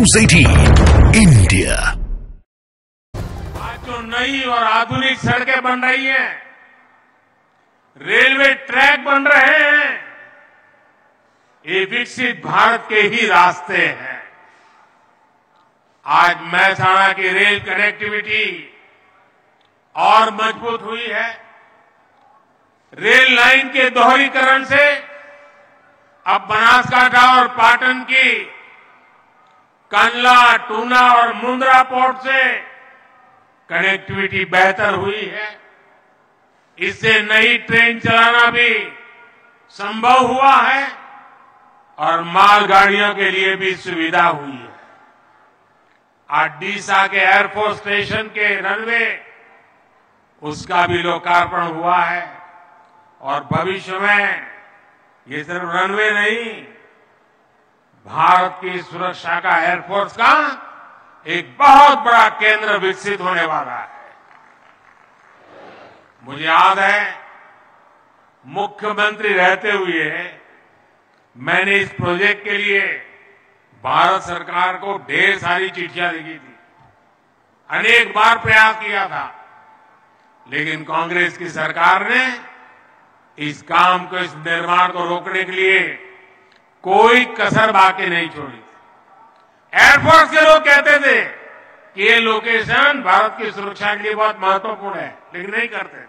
News 18 India. आज जो नई और आधुनिक सड़कें बन रही हैं, रेलवे ट्रैक बन रहे हैं, ये विकसित भारत के ही रास्ते हैं। आज महसाणा की रेल कनेक्टिविटी और मजबूत हुई है। रेल लाइन के दोहरीकरण से अब बनासकांठा और पाटन की कंडला, टूना और मुंद्रा पोर्ट से कनेक्टिविटी बेहतर हुई है। इससे नई ट्रेन चलाना भी संभव हुआ है और मालगाड़ियों के लिए भी सुविधा हुई है। आज डीसा के एयरफोर्स स्टेशन के रनवे, उसका भी लोकार्पण हुआ है और भविष्य में ये सिर्फ रनवे नहीं, भारत की सुरक्षा का, एयरफोर्स का एक बहुत बड़ा केंद्र विकसित होने वाला है। मुझे याद है, मुख्यमंत्री रहते हुए मैंने इस प्रोजेक्ट के लिए भारत सरकार को ढेर सारी चिट्ठियां लिखी थी, अनेक बार प्रयास किया था, लेकिन कांग्रेस की सरकार ने इस काम को, इस निर्माण को रोकने के लिए कोई कसर बाकी नहीं छोड़ी। एयरफोर्स के लोग कहते थे कि ये लोकेशन भारत की सुरक्षा के लिए बहुत महत्वपूर्ण है, लेकिन नहीं करते थे।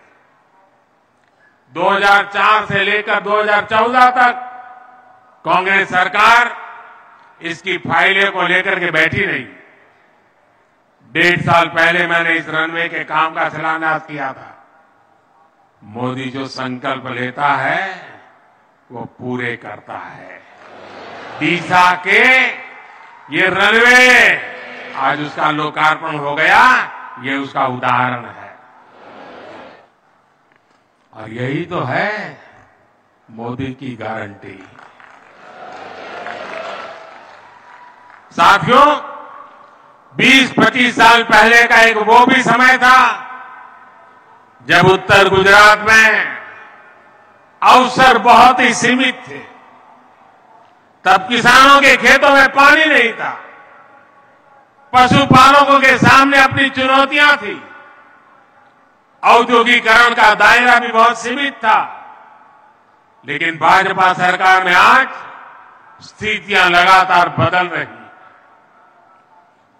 2004 से लेकर 2014 तक कांग्रेस सरकार इसकी फाइलें को लेकर के बैठी नहीं। 1.5 साल पहले मैंने इस रनवे के काम का शिलान्यास किया था। मोदी जो संकल्प लेता है वो पूरे करता है। डीसा के ये रनवे आज उसका लोकार्पण हो गया, ये उसका उदाहरण है। और यही तो है मोदी की गारंटी। साथियों, 20-25 साल पहले का एक वो भी समय था जब उत्तर गुजरात में अवसर बहुत ही सीमित थे। तब किसानों के खेतों में पानी नहीं था, पशुपालकों के सामने अपनी चुनौतियां थी, औद्योगिकरण का दायरा भी बहुत सीमित था। लेकिन भाजपा सरकार में आज स्थितियां लगातार बदल रही।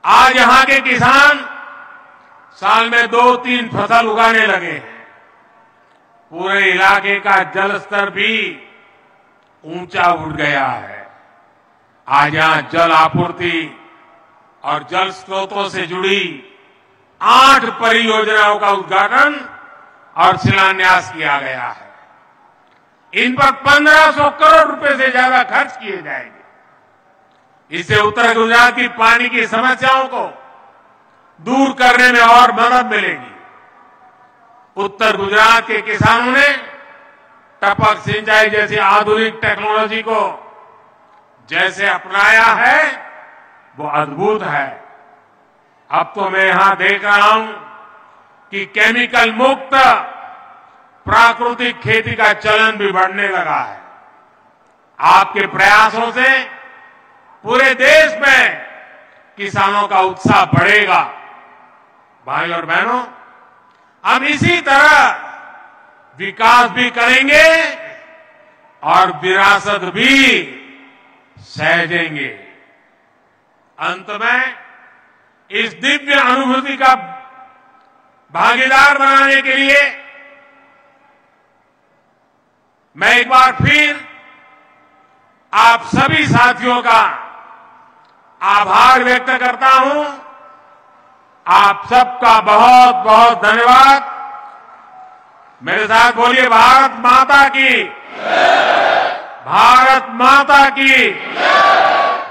आज यहां के किसान साल में 2-3 फसल उगाने लगे हैं। पूरे इलाके का जल स्तर भी ऊंचा उठ गया है। आज यहां जल आपूर्ति और जल स्रोतों से जुड़ी 8 परियोजनाओं का उद्घाटन और शिलान्यास किया गया है। इन पर 1500 करोड़ रुपए से ज्यादा खर्च किए जाएंगे। इससे उत्तर गुजरात की पानी की समस्याओं को दूर करने में और मदद मिलेगी। उत्तर गुजरात के किसानों ने टपक सिंचाई जैसी आधुनिक टेक्नोलॉजी को जैसे अपनाया है, वो अद्भुत है। अब तो मैं यहां देख रहा हूं कि केमिकल मुक्त प्राकृतिक खेती का चलन भी बढ़ने लगा है। आपके प्रयासों से पूरे देश में किसानों का उत्साह बढ़ेगा। भाई और बहनों, हम इसी तरह विकास भी करेंगे और विरासत भी सहेजेंगे। अंत में इस दिव्य अनुभूति का भागीदार बनाने के लिए मैं एक बार फिर आप सभी साथियों का आभार व्यक्त करता हूं। आप सबका बहुत बहुत धन्यवाद। मेरे साथ बोलिए, भारत माता की, भारत माता की,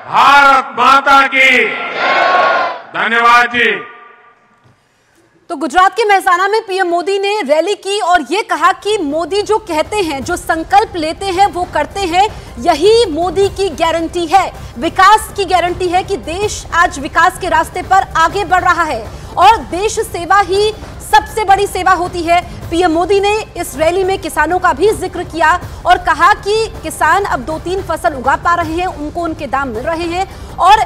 भारत माता की। धन्यवाद जी। तो गुजरात के मेहसाणा में पीएम मोदी ने रैली की और ये कहा कि मोदी जो कहते हैं, जो संकल्प लेते हैं, वो करते हैं। यही मोदी की गारंटी है, विकास की गारंटी है कि देश आज विकास के रास्ते पर आगे बढ़ रहा है और देश सेवा ही सबसे बड़ी सेवा होती है। पीएम मोदी ने इस रैली में किसानों का भी जिक्र किया और कहा कि किसान अब 2-3 फसल उगा पा रहे हैं, उनको उनके दाम मिल रहे हैं और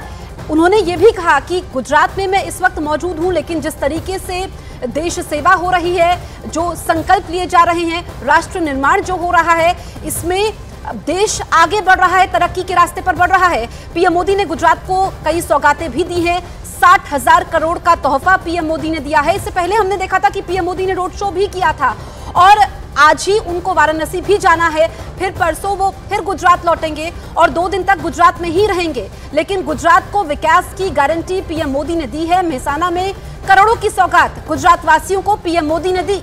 उन्होंने ये भी कहा कि गुजरात में मैं इस वक्त मौजूद हूं, लेकिन जिस तरीके से देश सेवा हो रही है, जो संकल्प लिए जा रहे हैं, राष्ट्र निर्माण जो हो रहा है, इसमें देश आगे बढ़ रहा है, तरक्की के रास्ते पर बढ़ रहा है। पीएम मोदी ने गुजरात को कई सौगातें भी दी हैं। 60,000 करोड़ का तोहफा पीएम मोदी ने दिया है। इससे पहले हमने देखा था कि पीएम मोदी ने रोड शो भी किया था और आज ही उनको वाराणसी भी जाना है, फिर परसों वो फिर गुजरात लौटेंगे और 2 दिन तक गुजरात में ही रहेंगे। लेकिन गुजरात को विकास की गारंटी पीएम मोदी ने दी है। मेहसाना में करोड़ों की सौगात गुजरात वासियों को पीएम मोदी ने दी।